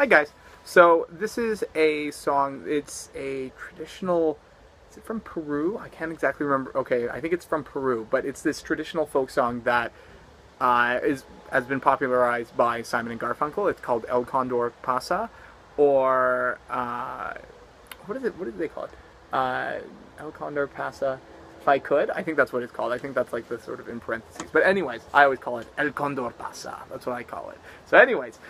Hi guys. So this is a song. It's a traditional. Is it from Peru? I can't exactly remember. Okay, I think it's from Peru, but it's this traditional folk song that has been popularized by Simon and Garfunkel. It's called El Cóndor Pasa, or what is it? What did they call it? El Cóndor Pasa. If I could, I think that's what it's called. I think that's like the sort of in parentheses. But anyways, I always call it El Cóndor Pasa. That's what I call it. So anyways,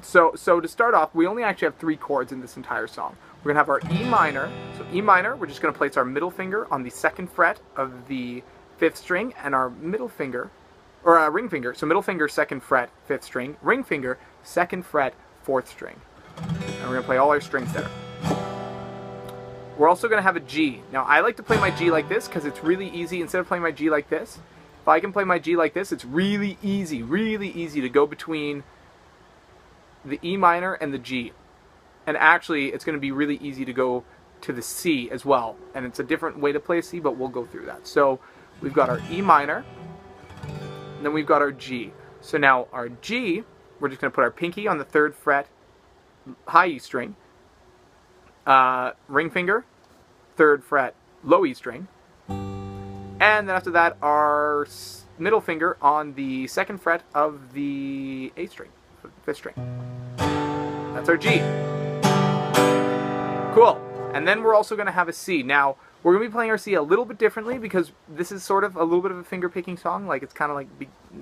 so to start off, we only actually have 3 chords in this entire song. We're going to have our E minor. So E minor, we're just going to place our middle finger on the 2nd fret of the 5th string, and our middle finger, or ring finger, so middle finger, 2nd fret, 5th string, ring finger, 2nd fret, 4th string. And we're going to play all our strings there. We're also going to have a G. Now, I like to play my G like this because it's really easy. Instead of playing my G like this, if I can play my G like this, it's really easy to go between the E minor and the G. And actually, it's going to be really easy to go to the C as well. And it's a different way to play a C, but we'll go through that. So we've got our E minor, and then we've got our G. So now our G, we're just going to put our pinky on the 3rd fret, high E string, ring finger, 3rd fret, low E string, and then after that, our middle finger on the 2nd fret of the A string, 5th string. That's our G. Cool. And then we're also going to have a C. Now, we're going to be playing our C a little bit differently because this is sort of a little bit of a finger picking song. Like, it's kind of like,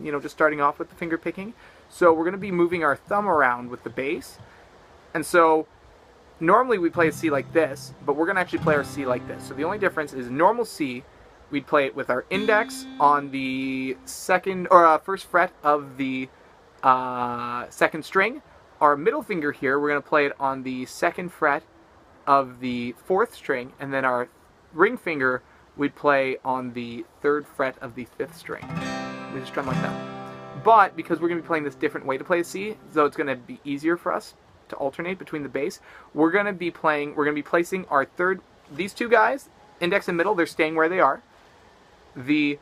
you know, just starting off with the finger picking. So we're going to be moving our thumb around with the bass. And so normally we play a C like this, but we're going to actually play our C like this. So the only difference is normal C, we'd play it with our index on the 1st fret of the 2nd string. Our middle finger here, we're going to play it on the 2nd fret of the 4th string, and then our ring finger we'd play on the 3rd fret of the 5th string. We just strum like that. But because we're going to be playing this different way to play a C, so it's going to be easier for us to alternate between the bass, we're going to be placing our these two guys, index and middle, they're staying where they are. The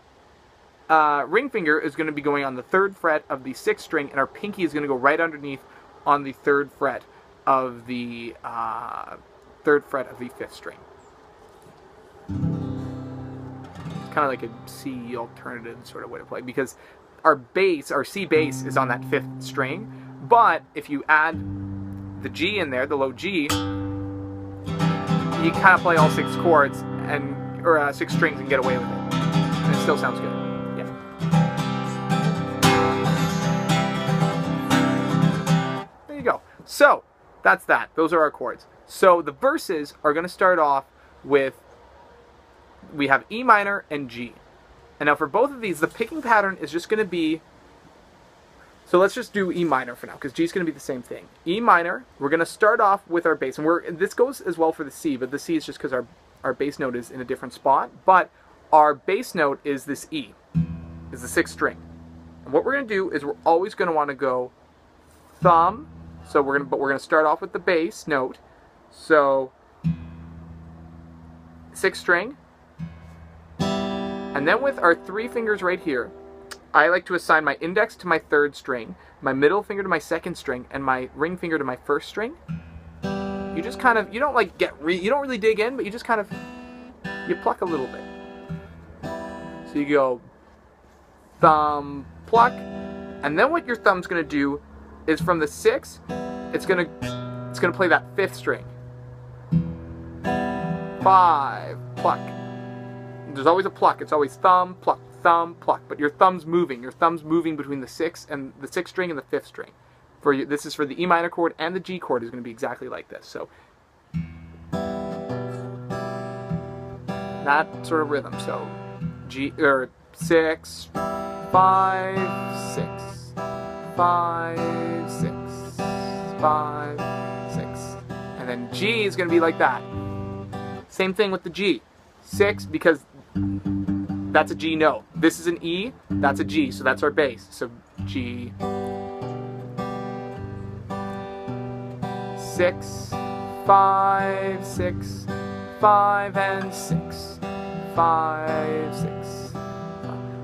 ring finger is going to be going on the 3rd fret of the 6th string, and our pinky is going to go right underneath on the 3rd fret of the 5th string. It's kind of like a C alternative sort of way to play, because our bass, our C bass, is on that 5th string, but if you add the G in there, the low G, you kind of play all 6 chords or 6 strings and get away with it. And it still sounds good. Yeah. There you go. So, that's that. Those are our chords. So, the verses are going to start off with, we have E minor and G. And now for both of these, the picking pattern is just going to be, so let's just do E minor for now, because G is going to be the same thing. E minor, we're going to start off with our bass. And this goes as well for the C, but the C is just because our bass note is in a different spot. But our bass note is this E, is the 6th string. And what we're going to do is we're always going to want to go thumb. So we're going to start off with the bass note. So 6th string. And then with our 3 fingers right here, I like to assign my index to my 3rd string, my middle finger to my 2nd string, and my ring finger to my 1st string. You just kind of, you don't like you don't really dig in, but you just kind of, you pluck a little bit. So you go thumb, pluck, and then what your thumb's going to do is from the 6th, it's going to play that 5th string. 5, pluck. There's always a pluck. It's always thumb, pluck, but your thumb's moving. Your thumb's moving between the 6th string and the 5th string. This is for the E minor chord, and the G chord is going to be exactly like this. So that sort of rhythm. So G, or 6, 5, 6, 5, 6, 5, 6, and then G is going to be like that. Same thing with the G. 6, because that's a G note. This is an E, that's a G, so that's our bass. So G, 6, 5, 6, 5, and 6, 5, 6.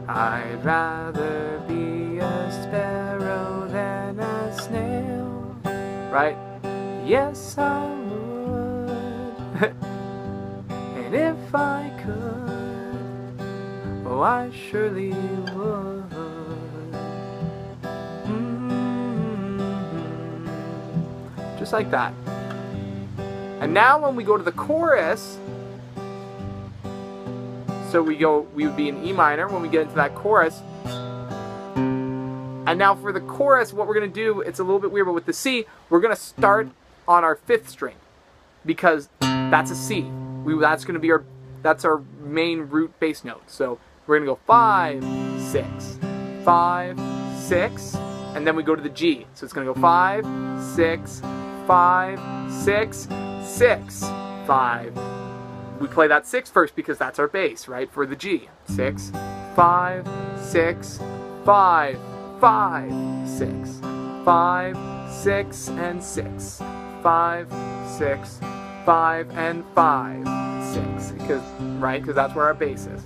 I'd rather be a spell right? Yes, I would. And if I could, oh, I surely would. Just like that. And now when we go to the chorus, so we would be in E minor when we get into that chorus. And now for the chorus, what we're going to do, it's a little bit weird, but with the C, we're going to start on our 5th string because that's a C. That's going to be that's our main root bass note. So we're going to go 5, 6, 5, 6, and then we go to the G. So it's going to go 5, 6, 5, 6, 6, 5. We play that 6 first because that's our bass, right? For the G. 6, 5, 6, 5, 5, 6, 5, 6, and 6, 5, 6, 5, and 5, 6. Because that's where our bass is.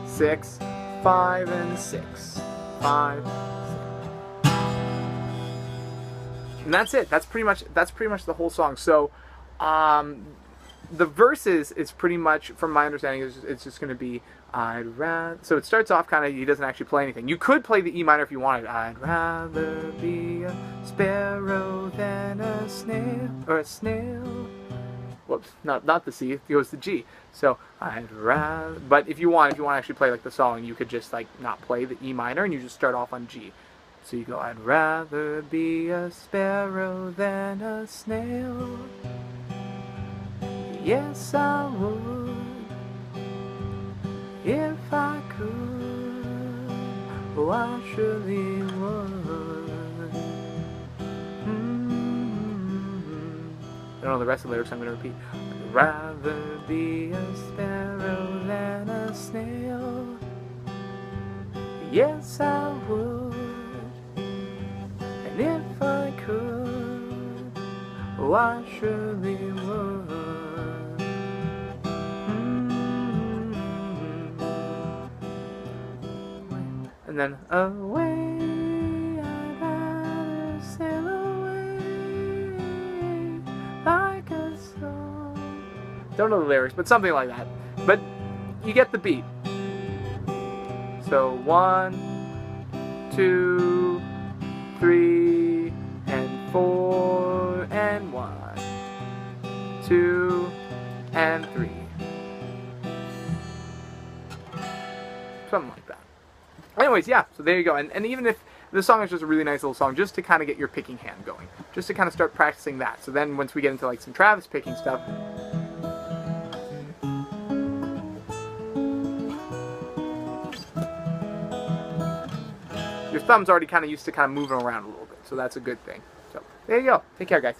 6, 5, and 6, 5. And that's it. That's pretty much the whole song. So, the verses is pretty much, from my understanding, it's just going to be I'd rather. So it starts off kind of. He doesn't actually play anything. You could play the E minor if you wanted. I'd rather be a sparrow than a snail, or a snail. Whoops, not the C. It goes to G. So I'd rather. But if you want to actually play like the song, you could just like not play the E minor and you just start off on G. So you go, I'd rather be a sparrow than a snail. Yes, I would, if I could. Oh, I surely would. I don't know the rest of the lyrics, I'm going to repeat. I'd rather be a sparrow than a snail. Yes, I would. And if I could, oh, I surely would. And then away, I'd rather sail away like a song. Don't know the lyrics, but something like that. But you get the beat. So 1, 2, 3, and 4, and 1, 2, and 3. Something like that. Anyways, yeah, so there you go. And even if the song is just a really nice little song, just to kind of get your picking hand going. Just to kind of start practicing that. So then once we get into like some Travis picking stuff, your thumb's already kind of used to kind of moving around a little bit. So that's a good thing. So there you go. Take care, guys.